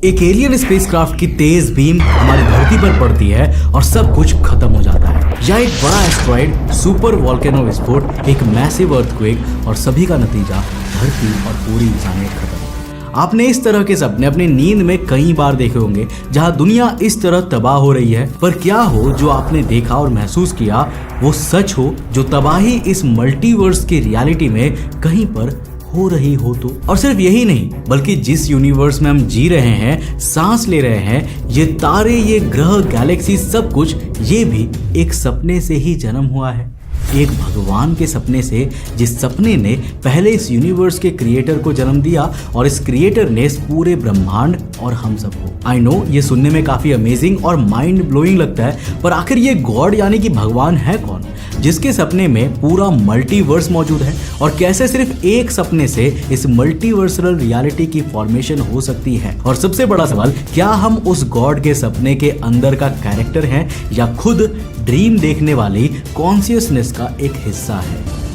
एक alien spacecraft की तेज beam हमारी धरती पर पड़ती है और सब कुछ खत्म हो जाता है। या एक बड़ा एस्ट्रॉइड, सुपर वोल्केनो विस्फोट, एक मैसिव अर्थक्वेक और सभी का नतीजा धरती और पूरी इंसानियत खत्म। आपने इस तरह के सपने अपनी नींद में कई बार देखे होंगे जहां दुनिया इस तरह तबाह हो रही है, पर क्या हो जो आपने देखा और महसूस किया वो सच हो, जो तबाही इस मल्टीवर्स की रियलिटी में कहीं पर हो रही हो तो। और सिर्फ यही नहीं, बल्कि जिस यूनिवर्स में हम जी रहे हैं, सांस ले रहे हैं, ये तारे, ये ग्रह, गैलेक्सी, सब कुछ ये भी एक सपने से ही जन्म हुआ है। एक भगवान के सपने से, जिस सपने ने पहले इस यूनिवर्स के क्रिएटर को जन्म दिया और इस क्रिएटर ने इस पूरे ब्रह्मांड और हम सबको। आई नो ये सुनने में काफी अमेजिंग और माइंड ब्लोइंग लगता है, पर आखिर ये गॉड यानी कि भगवान है कौन, जिसके सपने में पूरा मल्टीवर्स मौजूद है, और कैसे सिर्फ एक सपने से इस मल्टीवर्सल रियलिटी की फॉर्मेशन हो सकती है। और सबसे बड़ा सवाल, क्या हम उस गॉड के सपने के अंदर का कैरेक्टर हैं या खुद ड्रीम देखने वाली कॉन्शियसनेस का एक हिस्सा है।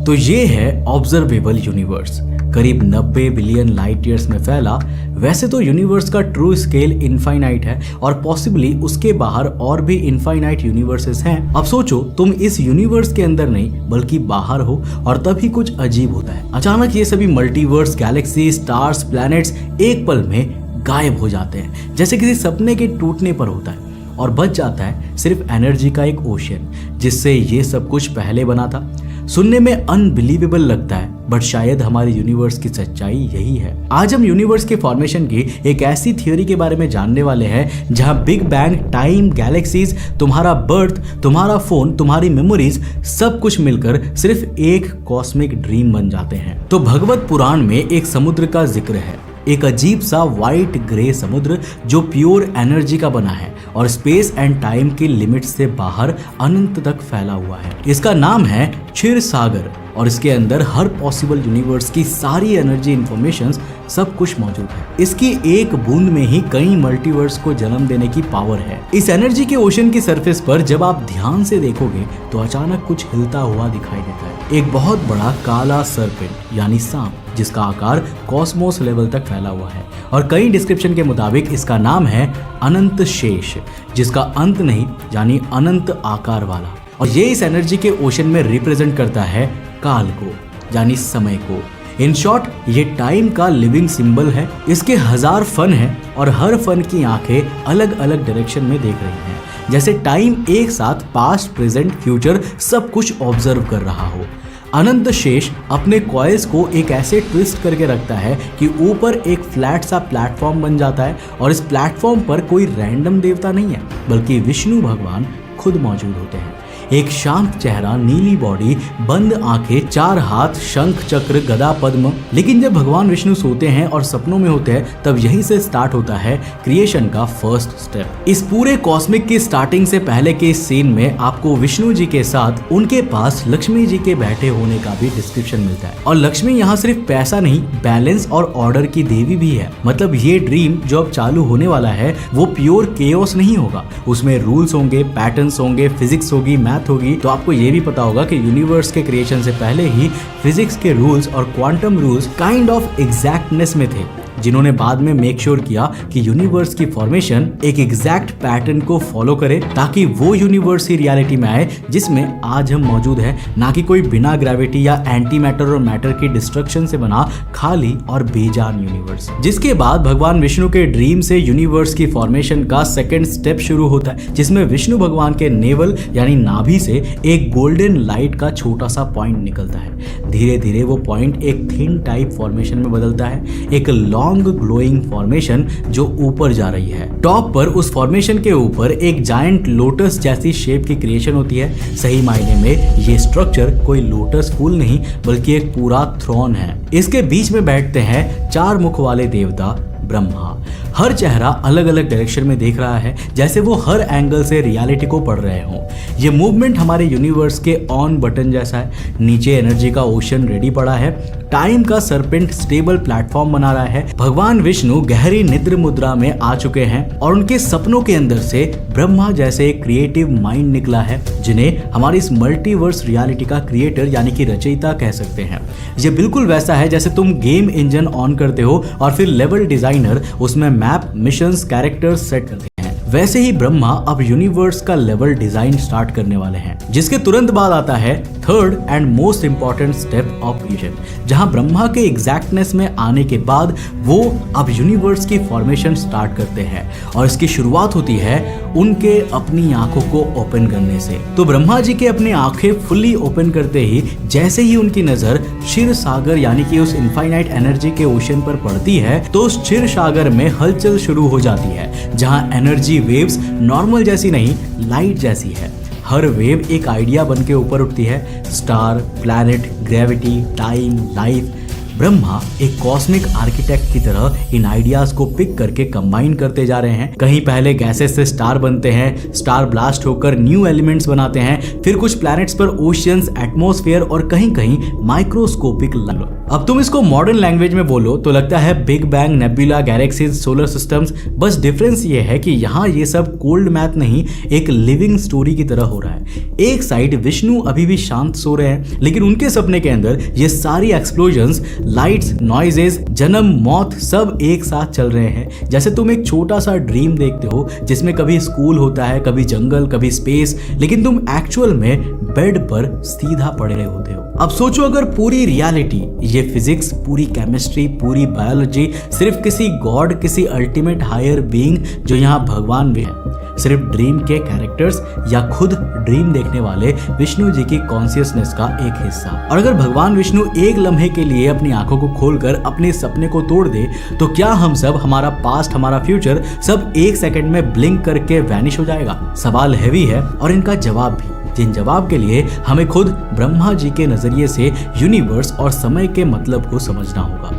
तो ये है ऑब्जर्वेबल यूनिवर्स, करीब 90 बिलियन लाइट ईयर्स में फैला। वैसे तो यूनिवर्स का ट्रू स्केल इनफाइनाइट है और पॉसिबली उसके बाहर और भी इनफाइनाइट यूनिवर्सेस हैं। अब सोचो तुम इस यूनिवर्स के अंदर नहीं बल्कि बाहर हो, और तभी कुछ अजीब होता है। अचानक ये सभी मल्टीवर्स, गैलेक्सी, स्टार्स, प्लैनेट्स एक पल में गायब हो जाते हैं, जैसे किसी सपने के टूटने पर होता है, और बच जाता है सिर्फ एनर्जी का एक ओशियन जिससे ये सब कुछ पहले बना था। सुनने में अनबिलीवेबल लगता है, बट शायद हमारे यूनिवर्स की सच्चाई यही है। आज हम यूनिवर्स के फॉर्मेशन की एक ऐसी थ्योरी के बारे में जानने वाले हैं जहां बिग बैंग, टाइम, गैलेक्सीज, तुम्हारा बर्थ, तुम्हारा फोन, तुम्हारी मेमोरीज, सब कुछ मिलकर सिर्फ एक कॉस्मिक ड्रीम बन जाते हैं। तो भगवत पुराण में एक समुद्र का जिक्र है, एक अजीब सा व्हाइट ग्रे समुद्र जो प्योर एनर्जी का बना है और स्पेस एंड टाइम की लिमिट से बाहर अनंत तक फैला हुआ है। इसका नाम है क्षीर सागर, और इसके अंदर हर पॉसिबल यूनिवर्स की सारी एनर्जी, इंफॉर्मेशंस, सब कुछ मौजूद है। इसकी एक बूंद में ही कई मल्टीवर्स को जन्म देने की पावर है। इस एनर्जी के ओशन की सरफेस पर जब आप ध्यान से देखोगे तो अचानक कुछ हिलता हुआ दिखाई देता है। एक बहुत बड़ा काला सर्पेंट यानी सांप, जिसका आकार कॉस्मोस लेवल तक फैला हुआ है, और कई डिस्क्रिप्शन के मुताबिक इसका नाम है अनंत शेष, जिसका अंत नहीं यानी अनंत आकार वाला। और ये इस एनर्जी के ओशन में रिप्रेजेंट करता है काल को यानी समय को। इन शॉर्ट ये टाइम का लिविंग सिंबल है। इसके 1000 फन है और हर फन की आंखें अलग अलग डायरेक्शन में देख रही हैं, जैसे टाइम एक साथ पास्ट, प्रेजेंट, फ्यूचर सब कुछ ऑब्जर्व कर रहा हो। अनंत शेष अपने कॉइल्स को एक ऐसे ट्विस्ट करके रखता है कि ऊपर एक फ्लैट सा प्लेटफॉर्म बन जाता है, और इस प्लेटफॉर्म पर कोई रैंडम देवता नहीं है बल्कि विष्णु भगवान खुद मौजूद होते हैं। एक शांत चेहरा, नीली बॉडी, बंद आंखें, 4 हाथ, शंख, चक्र, गदा, पद्म। लेकिन जब भगवान विष्णु सोते हैं और सपनों में होते हैं, तब यहीं से स्टार्ट होता है क्रिएशन का फर्स्ट स्टेप। इस पूरे कॉस्मिक की स्टार्टिंग से पहले के इस सीन में आपको विष्णु जी के साथ उनके पास लक्ष्मी जी के बैठे होने का भी डिस्क्रिप्शन मिलता है। और लक्ष्मी यहाँ सिर्फ पैसा नहीं, बैलेंस और ऑर्डर की देवी भी है। मतलब ये ड्रीम जो अब चालू होने वाला है वो प्योर केओस नहीं होगा, उसमें रूल्स होंगे, पैटर्न्स होंगे, फिजिक्स होगी, होगी। तो आपको ये भी पता होगा कि यूनिवर्स के क्रिएशन से पहले ही फिजिक्स के रूल्स और quantum rules kind of exactness में थे, जिन्होंने बाद में मेक श्योर किया कि यूनिवर्स की फॉर्मेशन एक एग्जैक्ट पैटर्न को फॉलो करे, ताकि वो यूनिवर्स ही रियलिटी में आए जिसमें आज हम मौजूद हैं, ना कि कोई बिना ग्रेविटी या एंटी मैटर और मैटर की डिस्ट्रक्शन से बना खाली और बेजान यूनिवर्स। जिसके बाद भगवान विष्णु के ड्रीम से यूनिवर्स की फॉर्मेशन का सेकेंड स्टेप शुरू होता है, जिसमें विष्णु भगवान के नेवल यानी नाभि से एक गोल्डन लाइट का छोटा सा पॉइंट निकलता है। धीरे धीरे वो पॉइंट एक थिन टाइप फॉर्मेशन में बदलता है, एक लॉन्ग ग्लोइंग फॉर्मेशन जो ऊपर जा रही है। टॉप पर उस फॉर्मेशन के ऊपर एक जायंट लोटस जैसी शेप की क्रिएशन होती है। सही मायने में ये स्ट्रक्चर कोई लोटस फूल नहीं बल्कि एक पूरा थ्रोन है। इसके बीच में बैठते हैं 4 मुख वाले देवता ब्रह्मा। हर चेहरा अलग अलग डायरेक्शन में देख रहा है, जैसे वो हर एंगल से रियलिटी को पढ़ रहे हों। ये मूवमेंट हमारे यूनिवर्स के ऑन बटन जैसा है। नीचे एनर्जी का ओशन रेडी पड़ा है, टाइम का सरपेंट स्टेबल प्लेटफॉर्म बना रहा है। भगवान विष्णु गहरी निद्र मुद्रा में आ चुके हैं और उनके सपनों के अंदर से ब्रह्मा जैसे एक क्रिएटिव माइंड निकला है, जिन्हें हमारी इस मल्टीवर्स रियलिटी का क्रिएटर यानी कि रचयिता कह सकते हैं। ये बिल्कुल वैसा है जैसे तुम गेम इंजन ऑन करते हो और फिर लेवल डिजाइनर उसमें मैप, मिशंस, कैरेक्टर्स सेट करते हैं। वैसे ही ब्रह्मा अब यूनिवर्स का लेवल डिजाइन स्टार्ट करने वाले हैं, जिसके तुरंत बाद आता है third and most important step of creation, जहां ब्रह्मा के एग्जैक्टनेस में आने के बाद वो अब यूनिवर्स की फॉर्मेशन स्टार्ट करते हैं और इसकी शुरुआत होती है उनके अपनी आंखों को ओपन करने से। तो ब्रह्मा जी के अपनी आंखें फुल्ली ओपन करते ही जैसे ही उनकी नजर क्षीर सागर यानी कि उस इनफाइनाइट एनर्जी के ओशन पर पड़ती है, तो उस क्षीर सागर में हलचल शुरू हो जाती है, जहां एनर्जी वेव्स नॉर्मल जैसी नहीं, लाइट जैसी है। हर वेव एक आइडिया बन के ऊपर उठती है, star, planet, gravity, time, life. Brahma एक कॉस्मिक आर्किटेक्ट की तरह इन आइडियाज को पिक करके कंबाइन करते जा रहे हैं। कहीं पहले गैसेस से स्टार बनते हैं, स्टार ब्लास्ट होकर न्यू एलिमेंट्स बनाते हैं, फिर कुछ प्लैनेट्स पर ओशियंस, एटमॉस्फेयर और कहीं कहीं माइक्रोस्कोपिक लाइफ। अब तुम इसको मॉडर्न लैंग्वेज में बोलो तो लगता है big bang, nebula, galaxies, solar systems. बस डिफरेंस ये है कि यहाँ ये सब कोल्ड मैथ नहीं, एक लिविंग स्टोरी की तरह हो रहा है। एक साइड विष्णु अभी भी शांत सो रहे हैं, लेकिन उनके सपने के अंदर ये सारी एक्सप्लोजन्स, लाइट्स, नॉइजेस, जन्म, मौत सब एक साथ चल रहे हैं। जैसे तुम एक छोटा सा ड्रीम देखते हो जिसमें कभी स्कूल होता है, कभी जंगल, कभी स्पेस, लेकिन तुम एक्चुअल में बेड पर सीधा पड़े होते हो। अब सोचो अगर पूरी रियलिटी, ये फिजिक्स, पूरी केमिस्ट्री, पूरी बायोलॉजी सिर्फ किसी गॉड, किसी अल्टीमेट हायर बीइंग जो यहाँ भगवान भी है, सिर्फ ड्रीम के कैरेक्टर्स या खुद ड्रीम देखने वाले विष्णु जी की कॉन्शियसनेस का एक हिस्सा। और अगर भगवान विष्णु एक लम्हे के लिए अपनी आंखों को खोलकर अपने सपने को तोड़ दे, तो क्या हम सब, हमारा पास्ट, हमारा फ्यूचर सब एक सेकंड में ब्लिंक करके वैनिश हो जाएगा? सवाल हैवी है और इनका जवाब भी, जिन जवाब के लिए हमें खुद ब्रह्मा जी के नजरिए से यूनिवर्स और समय के मतलब को समझना होगा।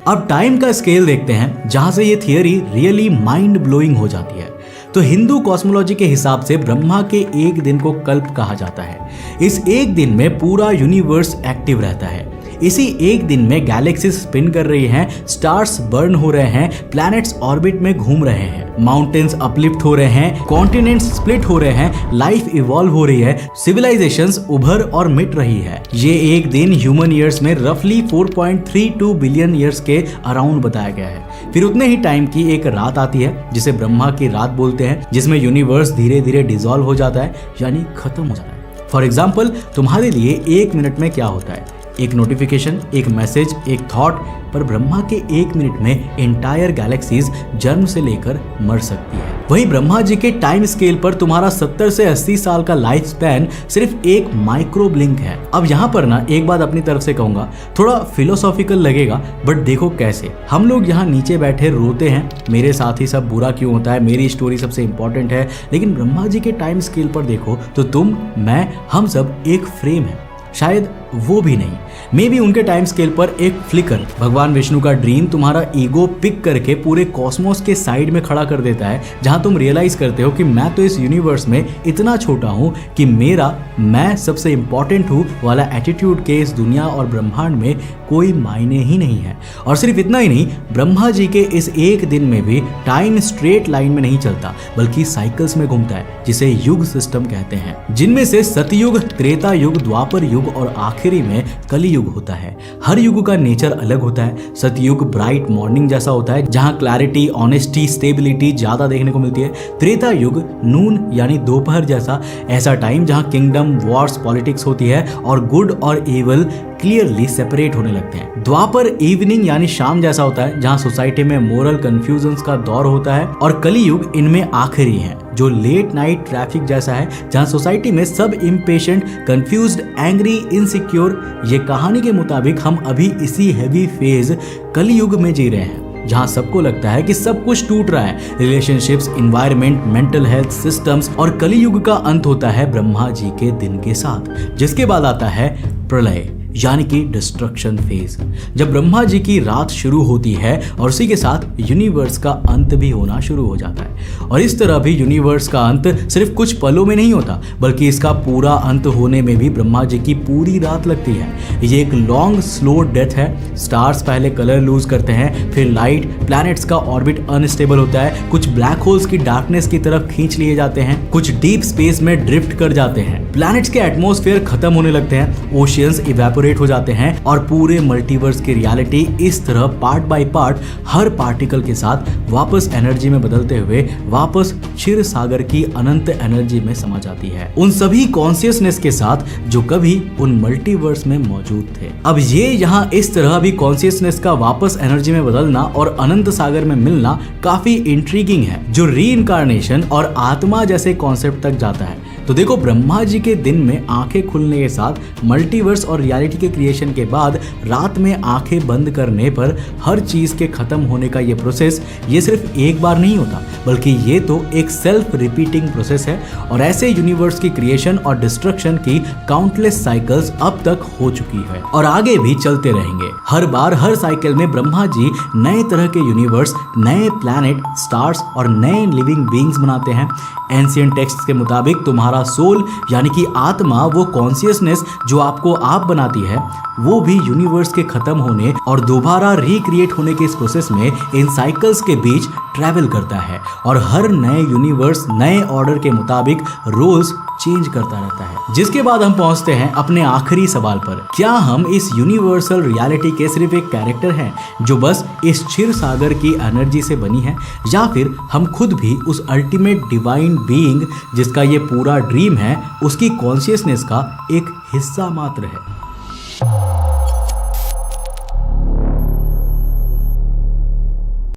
अब टाइम का स्केल देखते हैं, जहां से ये थियरी रियली माइंड ब्लोइंग हो जाती है। तो हिंदू कॉस्मोलॉजी के हिसाब से ब्रह्मा के एक दिन को कल्प कहा जाता है। इस एक दिन में पूरा यूनिवर्स एक्टिव रहता है। इसी एक दिन में गैलेक्सीज स्पिन कर रही हैं, स्टार्स बर्न हो रहे हैं, प्लैनेट्स ऑर्बिट में घूम रहे हैं, माउंटेन्स अपलिफ्ट हो रहे हैं, कॉन्टिनेंट्स स्प्लिट हो रहे हैं, लाइफ इवॉल्व हो रही है, सिविलाइजेशंस उभर और मिट रही है। ये एक दिन ह्यूमन ईयर्स में रफली 4.32 बिलियन ईयर्स के अराउंड बताया गया है। फिर उतने ही टाइम की एक रात आती है जिसे ब्रह्मा की रात बोलते हैं, जिसमें यूनिवर्स धीरे धीरे डिसॉल्व हो जाता है, यानी खत्म हो जाता है। फॉर एग्जाम्पल, तुम्हारे लिए एक मिनट में क्या होता है? एक नोटिफिकेशन, एक मैसेज, एक थॉट। पर ब्रह्मा के एक मिनट में एंटायर गैलेक्सीज जन्म से लेकर मर सकती है। वहीं ब्रह्मा जी के टाइम स्केल पर तुम्हारा 70 से 80 साल का लाइफ स्पैन सिर्फ एक माइक्रो ब्लिंक है। अब यहाँ पर ना एक बात अपनी तरफ से कहूंगा, थोड़ा फिलोसॉफिकल लगेगा, बट देखो कैसे। हम लोग यहाँ नीचे बैठे रोते हैं, मेरे साथ ही सब बुरा क्यों होता है, मेरी स्टोरी सबसे इंपॉर्टेंट है, लेकिन ब्रह्मा जी के टाइम स्केल पर देखो तो तुम, मैं, हम सब एक फ्रेम है, शायद वो भी नहीं। मे बी उनके टाइम स्केल पर एक फ्लिकर, भगवान विष्णु का ड्रीम तुम्हारा ईगो पिक करके पूरे कॉस्मोस के साइड में खड़ा कर देता है, जहां तुम रियलाइज करते हो कि मैं तो इस यूनिवर्स में इतना छोटा हूं कि मेरा मैं सबसे इंपॉर्टेंट हूं वाला एटीट्यूड के इस दुनिया और ब्रह्मांड में कोई मायने ही नहीं है। और सिर्फ इतना ही नहीं, ब्रह्मा जी के इस एक दिन में भी टाइम स्ट्रेट लाइन में नहीं चलता, बल्कि साइकिल्स में घूमता है, जिसे युग सिस्टम कहते हैं, जिनमें से सतयुग, त्रेता युग, द्वापर युग और आखिरी में कलियुग होता है। हर युग का नेचर अलग होता है। सतयुग ब्राइट मॉर्निंग जैसा होता है, जहां क्लैरिटी, ऑनेस्टी, स्टेबिलिटी ज्यादा देखने को मिलती है। त्रेता युग नून यानी दोपहर जैसा, ऐसा टाइम जहां किंगडम, वॉर्स, पॉलिटिक्स होती है और गुड और इविल क्लियरली सेपरेट होने लगते हैं। द्वापर इवनिंग यानी शाम जैसा होता है, जहां सोसाइटी में मोरल कंफ्यूजन्स का दौर होता है। और कलियुग इनमें आखिरी है, जो लेट नाइट ट्रैफिक जैसा है, जहां सोसाइटी में सब इम्पेशेंट, कंफ्यूज्ड, एंग्री, इनसिक्योर। ये कहानी के मुताबिक हम अभी इसी हैवी फेज कलियुग में जी रहे हैं। जहां सबको लगता है कि सब कुछ टूट रहा है, relationships, environment, mental health, systems, और कलियुग का अंत होता है ब्रह्मा जी के दिन के साथ, जिसके बाद आता है प्रलय यानी कि डिस्ट्रक्शन फेज, जब ब्रह्मा जी की रात शुरू होती है और उसी के साथ यूनिवर्स का अंत भी होना शुरू हो जाता है। और इस तरह भी यूनिवर्स का अंत सिर्फ कुछ पलों में नहीं होता, बल्कि इसका पूरा अंत होने में भी ब्रह्मा जी की पूरी रात लगती है। ये एक लॉन्ग स्लो डेथ है। स्टार्स पहले कलर लूज करते हैं, फिर लाइट, प्लैनेट्स का ऑर्बिट अनस्टेबल होता है, कुछ ब्लैक होल्स की डार्कनेस की तरफ खींच लिए जाते हैं, कुछ डीप स्पेस में ड्रिफ्ट कर जाते हैं, प्लैनेट्स के एटमॉस्फेयर खत्म होने लगते हैं, ओशियंस इवेपोरेट हो जाते हैं, और पूरे मल्टीवर्स की रियलिटी इस तरह part by part her particle के साथ वापस एनर्जी में बदलते हुए वापस क्षीर सागर की अनंत एनर्जी में समा जाती है, उन सभी कॉन्शियसनेस के साथ जो कभी उन मल्टीवर्स में मौजूद थे। अब ये यहाँ इस तरह भी कॉन्शियसनेस का वापस एनर्जी में बदलना और अनंत सागर में मिलना काफी इंट्रीगिंग है, जो रीइंकार्नेशन और आत्मा जैसे कॉन्सेप्ट तक जाता है। तो देखो, ब्रह्मा जी के दिन में आंखें खुलने के साथ मल्टीवर्स और रियलिटी के क्रिएशन के बाद रात में आंखें बंद करने पर हर चीज के खत्म होने का ये प्रोसेस ये सिर्फ एक बार नहीं होता, बल्कि ये तो एक सेल्फ रिपीटिंग प्रोसेस है। और ऐसे यूनिवर्स की क्रिएशन और डिस्ट्रक्शन की काउंटलेस साइकिल्स अब तक हो चुकी है और आगे भी चलते रहेंगे। हर बार हर साइकिल में ब्रह्मा जी नए तरह के यूनिवर्स, नए प्लैनेट, स्टार्स और नए लिविंग बीइंग्स बनाते हैं। एंशिएंट टेक्स्ट के मुताबिक तुम्हारा सोल यानी कि आत्मा, वो कॉन्शियसनेस जो आपको आप बनाती है, वो भी यूनिवर्स के खत्म होने और दोबारा रिक्रिएट होने के इस प्रोसेस में इन साइकिल्स के बीच ट्रैवल करता है और हर नए यूनिवर्स नए ऑर्डर के मुताबिक रोल्स चेंज करता रहता है। जिसके बाद हम पहुंचते हैं अपने आखिरी सवाल पर, क्या हम इस यूनिवर्सल रियलिटी के सिर्फ एक कैरेक्टर हैं जो बस इस क्षीर सागर की एनर्जी से बनी है, या फिर हम खुद भी उस अल्टीमेट डिवाइन बीइंग जिसका ये पूरा ड्रीम है, उसकी कॉन्शियसनेस का एक हिस्सा मात्र है?